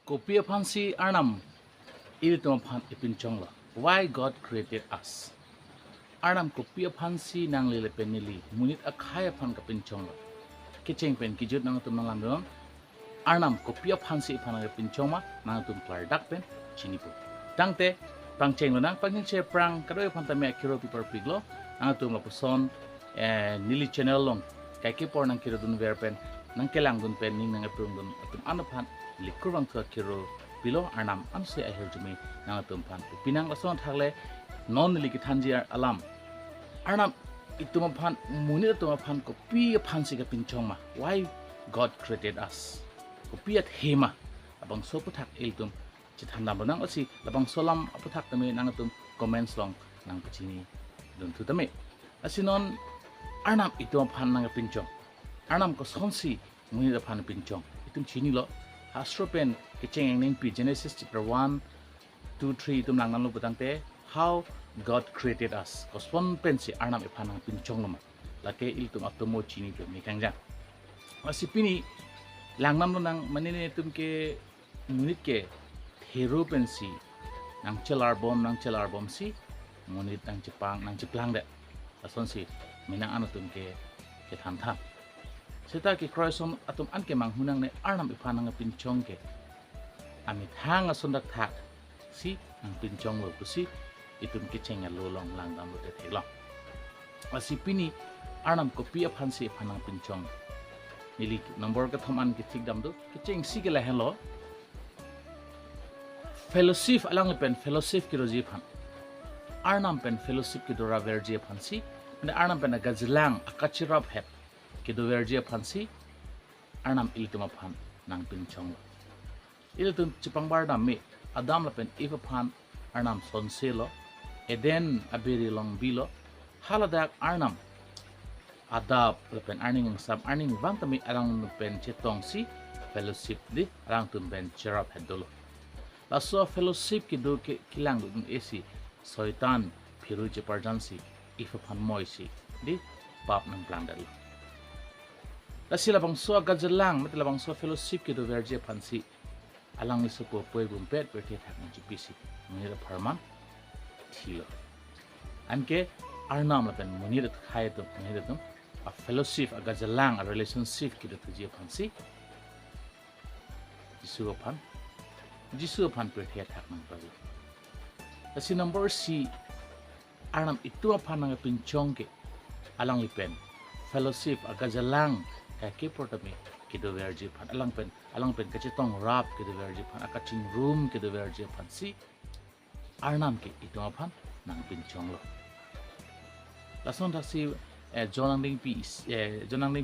Kopi aphansi Arnam etum aphan epinchonglo. Why God created us? Arnam kopi aphansi NANGLI le penili munit akhai aphan ka pinchonglo. Kicheng pen kijut nang tum nang lam Arnam kopi aphansi aphan ka pinchongma nang tum klar dak pen chinipu. Tangte pangcheng lo nang pangcheng che prang kadoi aphan ta me kiro piper piglo nang tum la koson nili channel long kai ke por nang kiro dun ver pen nang kelang dun pen ning nang apung dun atum anaphan likurang thua kiro pilo Arnam amse ahir jumi nang atum phan pinang lason thagle non nili ki thanji alam Arnam itum phan muni atum phan kopi aphansi ka pinchongma. Why God created us? Kopi at hema abang so puthak iltum chithandam nang asi labang solam aputhak tame nang atum comments long nang pachini dun thu tame asinon Arnam itum phan nang pinchong Arnam ko sonsi muni da phan pinchong itum chini lo Hastro pen kicheng ning pi Genesis chapter 1 2 3 tum lang nang putangte how God created us kospon pen si Arnam iphan nang pinchong lama lake iltum atomo chini pe mi kangja asipini langnam nang manine tum ke munit ke hero pen si nang chelar bom si munit nang chiplang de ason si minang anatum ke tham tham seta ki kroison atum an ke mang hunang ne Arnam iphan nang pinchong ke amit hang asundak thak si nang pinchong lo kusi itum ke chenga lo long lang dam lo te thelo asipini Arnam kopi aphansi iphan nang pinchong nili number ka thoman ki thik dam do ki cheng si ke la hello fellowship alang pen fellowship ki roji phan Arnam pen fellowship ki dora verji phansi ne Arnam pen gazlang akachirap het ki do verji phansi Arnam iltum phan nang pinchong iltum chipangbar dam me adam la pen if phan Arnam sonselo eden abiri long bilo haladak Arnam adap pen earning sam earning wang tami arang pen chetong si fellowship di arang tum pen cherap hedolo laso fellowship ki do kilang dun esi soitan phiru che parjansi if phan moisi di pap nang plang dal lasila bang so gajelang metla bang so fellowship ki do verje phansi alang isu po poi bum pet per the thak nang pisi mira pharman thilo anke Arnam la pen munir khai to munir to a fellowship a gajelang a relationship ki do tuje phansi jisu phan per the thak nang pawi asi number c Arnam itu phan nang pinchong ke alang ipen fellowship a gajelang ka ke portame ki do verji phan alang pen ka chetong rap ki do verji phan akaching room ki do verji phan si Arnam ke itu phan nang pinchong lo lason thasi jonang ding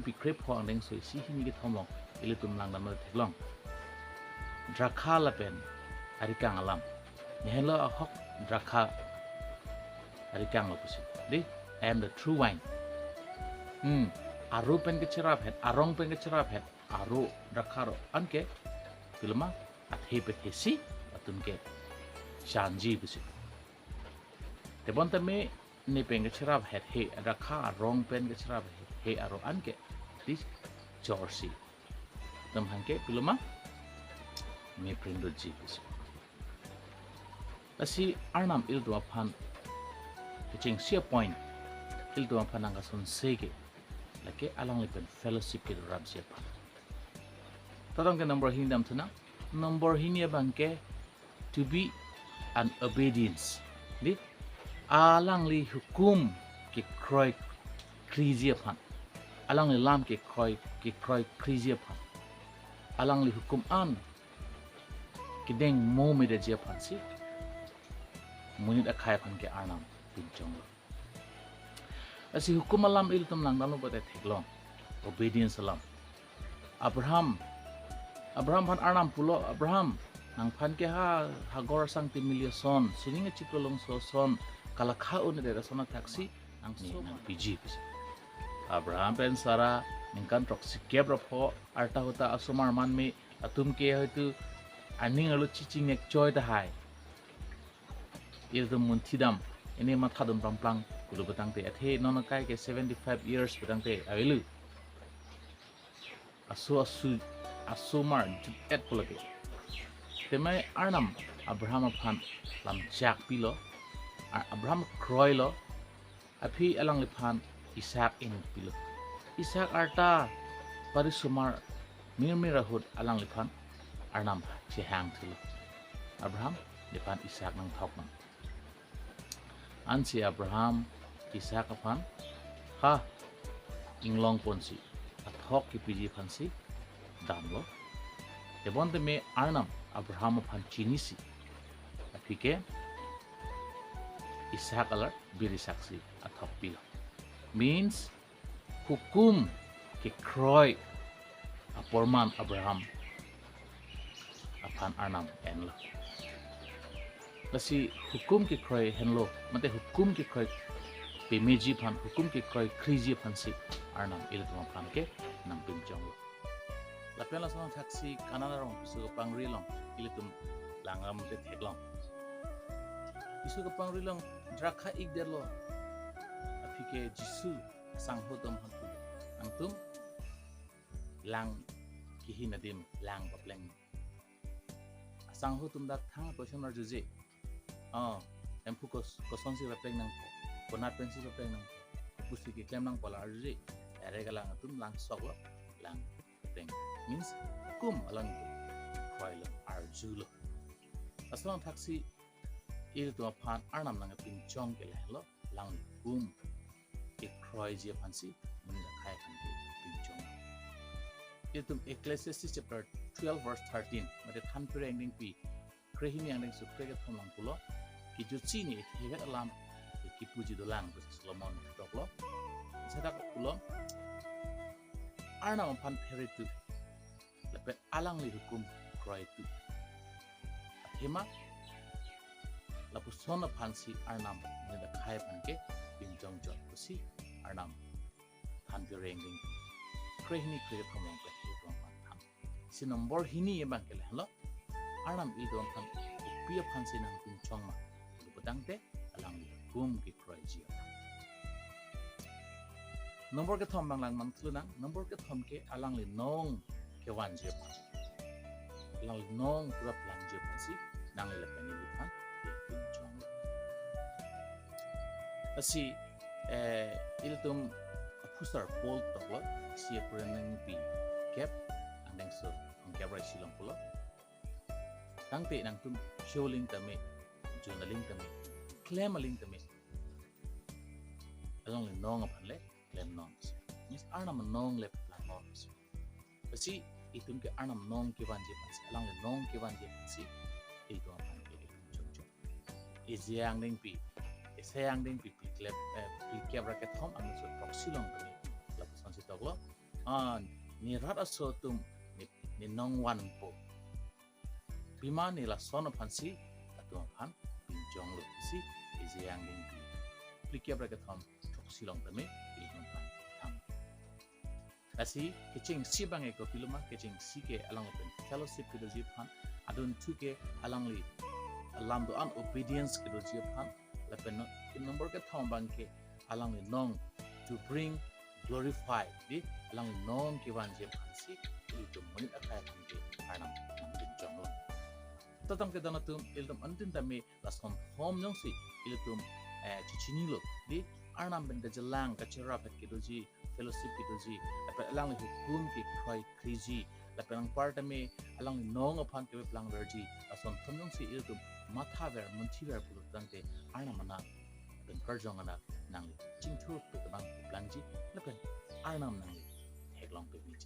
pi krep ho ang so si himi ki thomlong ilutum lang dam theklong drakha la pen arikang alam nehelo a hok drakha arikang lo pusi di I am the true wine aru pen ke cherap het arong pen ke cherap het aru drakha ro anke pilma athe pe thesi atun ke shanji pusi tebon tame ne pen ke cherap het he drakha arong pen ke cherap he aru anke dis chorsi tam hanke pilma me prindo ji pusi asi Arnam ildu aphan kiching sia point ildu aphan ang kason sege lake alang lipen fellowship ki rab sia phan tadong ke number hindam thuna number hinia bangke to be an obedience di alang li hukum ki kroi krizia phan alang li lam ki kroi krizia phan alang li hukum an kideng mo me de jia phan si munit akhai phan ke Arnam pinchong asi hukum alam iltum lang danu bote theklong obedience alam Abraham phan Arnam pulo Abraham nang phan ke hagor sang timilya son sininga chikolong so son kalakha un de rasona taksi nang so piji Abraham pen Sara ningkan trokkepra pho arta hota asomar manme atum ke hoitu aning alu chiching nek choi da hai iltum munthidam ini matha dum plang kudu betang te athe non kai ke 75 years betang te awilu asumar et polake temai Arnam Abraham aphan lam jak pilo Abraham kroilo api alang liphan Isaac in pilo Isaac arta parisumar mirmirahud alang liphan Arnam KEHANG thilo Abraham liphan Isaac nang thok nang ansi Abraham Isaac aphan ha inglong ponsi athok ki piji phansi damlo ebon te me Arnam Abraham aphan chinisi apike Isaac alar biri saksi athok pilo means hukum ke kroy aporman Abraham aphan Arnam enlo lasi hukum ke kroy henlo mate hukum ke kroy pemeji phan hukum ke kroy kriji phan si Arnam iltuma phan ke nam pinchonglo la pela song taxi kanana rong su pangri long ilitum langam te theklong isu ka pangri long drakha ik derlo apike jisu sangho dom hantu antum lang kihinadim lang bapleng sangho tum dak thang question ar juje empu koson si bapleng nang konat pensi bapleng nang pusi ke klem nang pola ar juje ere galang atum lang soklo lang bapleng means kum alang khoilo arjulo aslang taxi il to phan Arnam nang pinchong ke lehlo lang kum ke khoi je phansi mun da khai kan ke pinchong itum Ecclesiastes chapter 12 verse 13 mate than pure ending pi krehimi ending su krege thomlang pulo ki juchi ni hevet alam ki puji do lang Solomon toklo sedak pulo Arnam phan phere tu lepe alang li hukum kroi tu athema lapu sona phansi Arnam ne da khai phan ke pinchong jot pusi Arnam than pure ending krehini krege thomlang pe phan si number hini ebang ke lehlo Arnam i don phan pia phansi nang pinchong ma budang te alang li hukum ki kroi ji number ke thom bang lang man thlu nang number ke thom ke alang li nong ke wan je alang li nong pura plan je phansi nang le pe ni phan ke pinchong asi iltum pusar pol toklo si preneng pi kep andeng so kebra silong pulo tangte nang tum showling tame journaling tame claiming tame along le nong aphan le claim norms means Arnam nong le plan norms pasi itum ke Arnam nong ke ban je pasi along le nong ke ban je pasi ei to aphan ke chong ejiang ding pi esayang ding pi claim pi kebra ke thom ang so proxy long tame la pasan si toklo ni rat aso tum ni nong wan po bima ni la sono phansi atum phan pinchonglo si ejiang ding pi kebra ke thom proxy long tame ilham phan tham asi kiching si bange ko piluma kiching si ke along pen fellowship ke do ji phan adun thu ke alang li alam do an obedience ke do ji phan la pen number ke thom bang ke alang li nong to bring glorify di alang nong ke wan je phan si iltum monit akai phan ke Arnam nam pinchonglo tatang ke dana tum iltum antin tame la som hom nyong si iltum chichini lo di Arnam ben da jalang ka chera phat ke doji fellowship ke doji la alang li hukum ke khoi kriji la pang part me alang nong aphan ke plang verji asom thom nyong si iltum matha ver munthi ver pulu tangte Arnam na ben karjong na nang chingthur pe bang plangji la pen Arnam nang heklong pe ni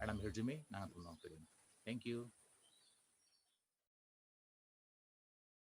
Arnam herjime nang tum nong pe thank you